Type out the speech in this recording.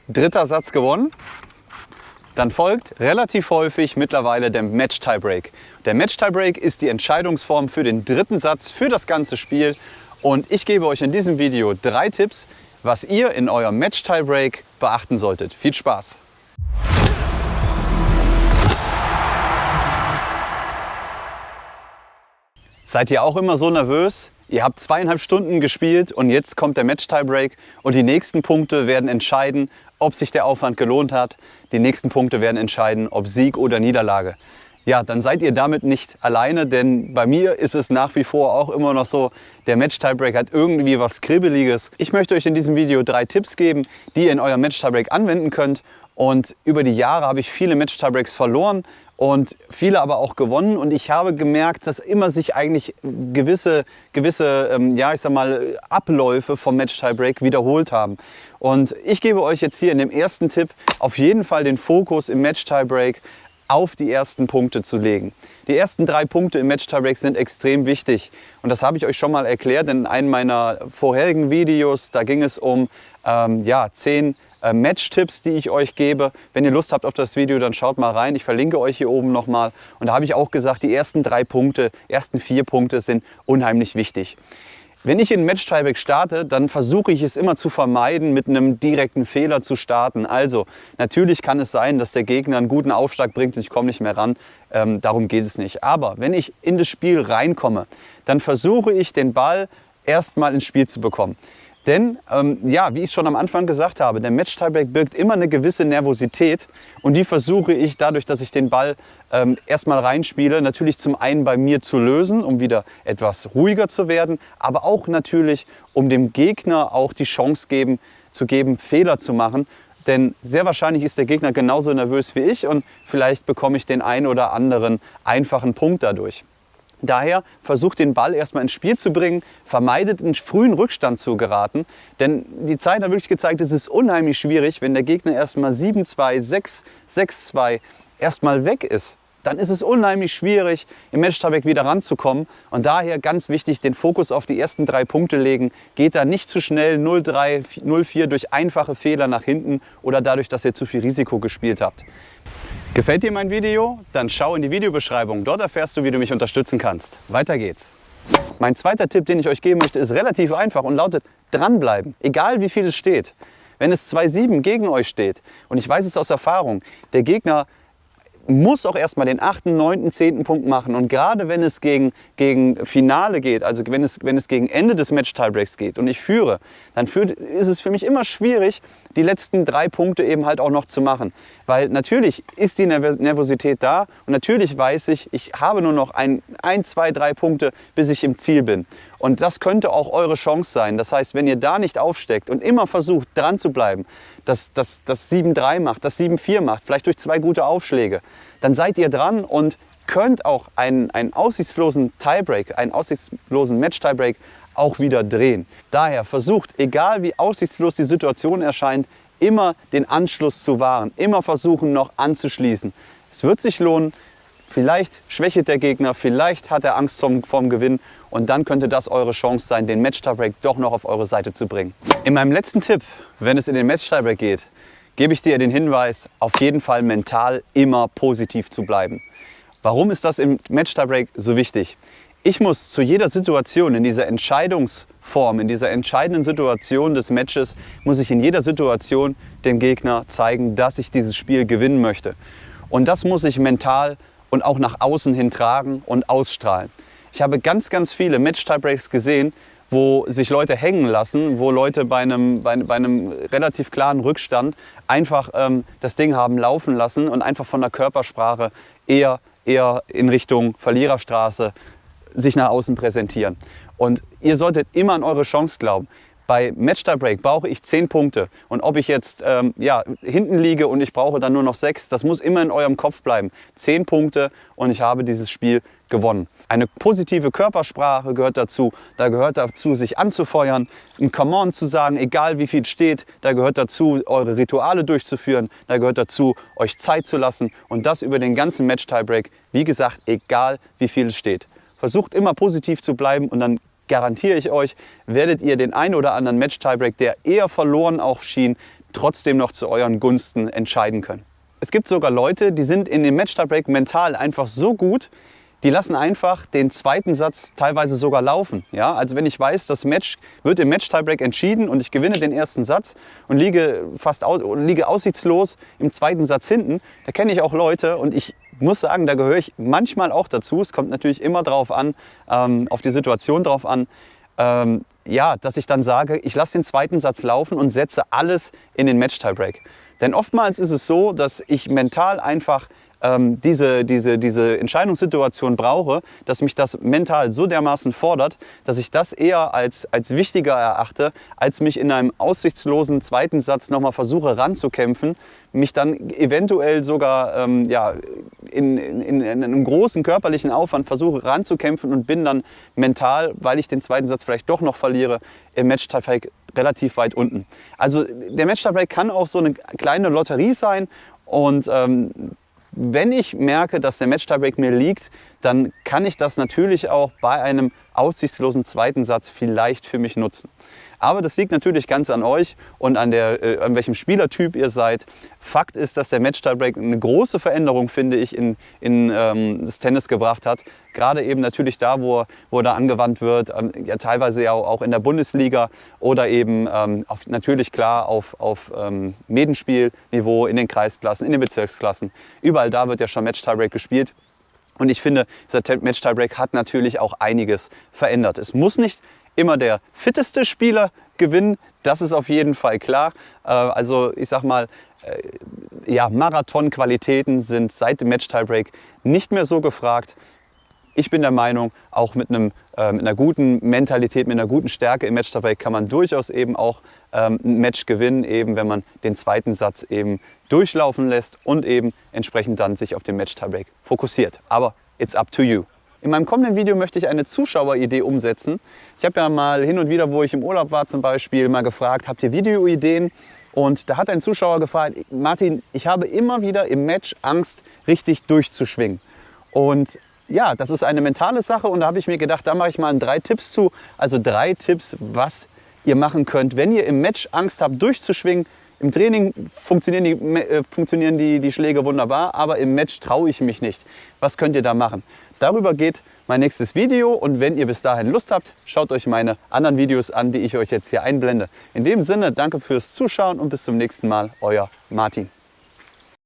dritter Satz gewonnen. Dann folgt relativ häufig mittlerweile der Match-Tiebreak. Der Match-Tiebreak ist die Entscheidungsform für den dritten Satz, für das ganze Spiel. Und ich gebe euch in diesem Video 3 Tipps, was ihr in eurem Match-Tiebreak beachten solltet. Viel Spaß! Seid ihr auch immer so nervös? Ihr habt 2,5 Stunden gespielt und jetzt kommt der Match-Tiebreak und die nächsten Punkte werden entscheiden, ob sich der Aufwand gelohnt hat. Die nächsten Punkte werden entscheiden, ob Sieg oder Niederlage. Ja, dann seid ihr damit nicht alleine, denn bei mir ist es nach wie vor auch immer noch so, der Match-Tiebreak hat irgendwie was Kribbeliges. Ich möchte euch in diesem Video 3 Tipps geben, die ihr in eurem Match-Tiebreak anwenden könnt. Und über die Jahre habe ich viele Match-Tiebreaks verloren und viele aber auch gewonnen. Und ich habe gemerkt, dass immer sich eigentlich gewisse ja, ich sag mal, Abläufe vom Match-Tiebreak wiederholt haben. Und ich gebe euch jetzt hier in dem ersten Tipp auf jeden Fall den Fokus im Match-Tiebreak auf die ersten Punkte zu legen. Die ersten 3 Punkte im Match-Tiebreak sind extrem wichtig. Und das habe ich euch schon mal erklärt in einem meiner vorherigen Videos. Da ging es um 10 Match-Tipps, die ich euch gebe. Wenn ihr Lust habt auf das Video, dann schaut mal rein. Ich verlinke euch hier oben nochmal. Und da habe ich auch gesagt, die ersten 3 Punkte, ersten 4 Punkte sind unheimlich wichtig. Wenn ich in Match-Tiebreak starte, dann versuche ich es immer zu vermeiden, mit einem direkten Fehler zu starten. Also natürlich kann es sein, dass der Gegner einen guten Aufschlag bringt und ich komme nicht mehr ran. Darum geht es nicht. Aber wenn ich in das Spiel reinkomme, dann versuche ich den Ball erstmal ins Spiel zu bekommen. Denn, wie ich schon am Anfang gesagt habe, der Match-Tiebreak birgt immer eine gewisse Nervosität und die versuche ich dadurch, dass ich den Ball erstmal reinspiele, natürlich zum einen bei mir zu lösen, um wieder etwas ruhiger zu werden, aber auch natürlich, um dem Gegner auch die Chance zu geben, Fehler zu machen. Denn sehr wahrscheinlich ist der Gegner genauso nervös wie ich und vielleicht bekomme ich den einen oder anderen einfachen Punkt dadurch. Daher versucht den Ball erstmal ins Spiel zu bringen, vermeidet in frühen Rückstand zu geraten, denn die Zeit hat wirklich gezeigt, es ist unheimlich schwierig, wenn der Gegner erstmal 7-2, 6-2 erstmal weg ist. Dann ist es unheimlich schwierig, im Match-Tiebreak wieder ranzukommen und daher ganz wichtig, den Fokus auf die ersten 3 Punkte legen. Geht da nicht zu schnell 0-3, 0-4 durch einfache Fehler nach hinten oder dadurch, dass ihr zu viel Risiko gespielt habt. Gefällt dir mein Video? Dann schau in die Videobeschreibung. Dort erfährst du, wie du mich unterstützen kannst. Weiter geht's. Mein zweiter Tipp, den ich euch geben möchte, ist relativ einfach und lautet: dranbleiben, egal wie viel es steht. Wenn es 2-7 gegen euch steht, und ich weiß es aus Erfahrung, der Gegner muss auch erstmal den 8., 9., 10. Punkt machen. Und gerade wenn es gegen Finale geht, also wenn es gegen Ende des Match-Tiebreaks geht und ich führe, dann ist es für mich immer schwierig, die letzten 3 Punkte eben halt auch noch zu machen. Weil natürlich ist die Nervosität da und natürlich weiß ich, ich habe nur noch 1, 2, 3 Punkte, bis ich im Ziel bin. Und das könnte auch eure Chance sein. Das heißt, wenn ihr da nicht aufsteckt und immer versucht, dran zu bleiben, das 7-3 macht, das 7-4 macht, vielleicht durch 2 gute Aufschläge, dann seid ihr dran und könnt auch einen aussichtslosen Tiebreak, einen aussichtslosen Match-Tiebreak auch wieder drehen. Daher versucht, egal wie aussichtslos die Situation erscheint, immer den Anschluss zu wahren, immer versuchen noch anzuschließen. Es wird sich lohnen. Vielleicht schwächelt der Gegner, vielleicht hat er Angst vorm Gewinn und dann könnte das eure Chance sein, den Match-Tiebreak doch noch auf eure Seite zu bringen. In meinem letzten Tipp, wenn es in den Match-Tiebreak geht, gebe ich dir den Hinweis, auf jeden Fall mental immer positiv zu bleiben. Warum ist das im Match-Tiebreak so wichtig? Ich muss zu jeder Situation, in dieser Entscheidungsform, in dieser entscheidenden Situation des Matches, muss ich in jeder Situation dem Gegner zeigen, dass ich dieses Spiel gewinnen möchte. Und das muss ich mental und auch nach außen hin tragen und ausstrahlen. Ich habe ganz, ganz viele Match-Tiebreaks gesehen, wo sich Leute hängen lassen, wo Leute bei einem relativ klaren Rückstand einfach das Ding haben laufen lassen und einfach von der Körpersprache eher in Richtung Verliererstraße sich nach außen präsentieren. Und ihr solltet immer an eure Chance glauben. Bei Match-Tiebreak brauche ich 10 Punkte und ob ich jetzt hinten liege und ich brauche dann nur noch 6, das muss immer in eurem Kopf bleiben. 10 Punkte und ich habe dieses Spiel gewonnen. Eine positive Körpersprache gehört dazu. Da gehört dazu, sich anzufeuern, ein Come on zu sagen, egal wie viel steht. Da gehört dazu, eure Rituale durchzuführen. Da gehört dazu, euch Zeit zu lassen und das über den ganzen Match-Tiebreak. Wie gesagt, egal wie viel es steht. Versucht immer positiv zu bleiben und dann garantiere ich euch, werdet ihr den ein oder anderen Match-Tiebreak, der eher verloren auch schien, trotzdem noch zu euren Gunsten entscheiden können. Es gibt sogar Leute, die sind in dem Match-Tiebreak mental einfach so gut, die lassen einfach den zweiten Satz teilweise sogar laufen. Ja? Also wenn ich weiß, das Match wird im Match-Tiebreak entschieden und ich gewinne den ersten Satz und liege aussichtslos im zweiten Satz hinten, da kenne ich auch Leute und ich muss sagen, da gehöre ich manchmal auch dazu. Es kommt natürlich immer drauf an, auf die Situation drauf an, ja, dass ich dann sage, ich lasse den zweiten Satz laufen und setze alles in den Match-Tiebreak. Denn oftmals ist es so, dass ich mental einfach diese Entscheidungssituation brauche, dass mich das mental so dermaßen fordert, dass ich das eher als wichtiger erachte, als mich in einem aussichtslosen zweiten Satz nochmal versuche ranzukämpfen, mich dann eventuell sogar ja, in einem großen körperlichen Aufwand versuche ranzukämpfen und bin dann mental, weil ich den zweiten Satz vielleicht doch noch verliere, im Match-Tiebreak relativ weit unten. Also der Match-Tiebreak kann auch so eine kleine Lotterie sein und wenn ich merke, dass der Match-Tiebreak mir liegt, dann kann ich das natürlich auch bei einem aussichtslosen zweiten Satz vielleicht für mich nutzen. Aber das liegt natürlich ganz an euch und an welchem Spielertyp ihr seid. Fakt ist, dass der Match-Tiebreak eine große Veränderung, finde ich, in das Tennis gebracht hat. Gerade eben natürlich da, wo er da angewandt wird, ja, teilweise ja auch in der Bundesliga oder eben natürlich klar auf Medenspielniveau in den Kreisklassen, in den Bezirksklassen. Überall da wird ja schon Match-Tiebreak gespielt. Und ich finde, dieser Match-Tiebreak hat natürlich auch einiges verändert. Es muss nicht immer der fitteste Spieler gewinnen, das ist auf jeden Fall klar. Also ich sag mal, ja, Marathon-Qualitäten sind seit dem Match-Tiebreak nicht mehr so gefragt. Ich bin der Meinung, auch mit einer guten Mentalität, mit einer guten Stärke im Match-Tiebreak kann man durchaus eben auch ein Match gewinnen, eben wenn man den zweiten Satz eben durchlaufen lässt und eben entsprechend dann sich auf den Match-Tiebreak fokussiert. Aber it's up to you. In meinem kommenden Video möchte ich eine Zuschaueridee umsetzen. Ich habe ja mal hin und wieder, wo ich im Urlaub war zum Beispiel, mal gefragt, habt ihr Videoideen? Und da hat ein Zuschauer gefragt, Martin, ich habe immer wieder im Match Angst, richtig durchzuschwingen. Und ja, das ist eine mentale Sache und da habe ich mir gedacht, da mache ich mal 3 Tipps zu. Also 3 Tipps, was ihr machen könnt, wenn ihr im Match Angst habt, durchzuschwingen. Im Training funktionieren die Schläge wunderbar, aber im Match traue ich mich nicht. Was könnt ihr da machen? Darüber geht mein nächstes Video und wenn ihr bis dahin Lust habt, schaut euch meine anderen Videos an, die ich euch jetzt hier einblende. In dem Sinne, danke fürs Zuschauen und bis zum nächsten Mal, euer Martin.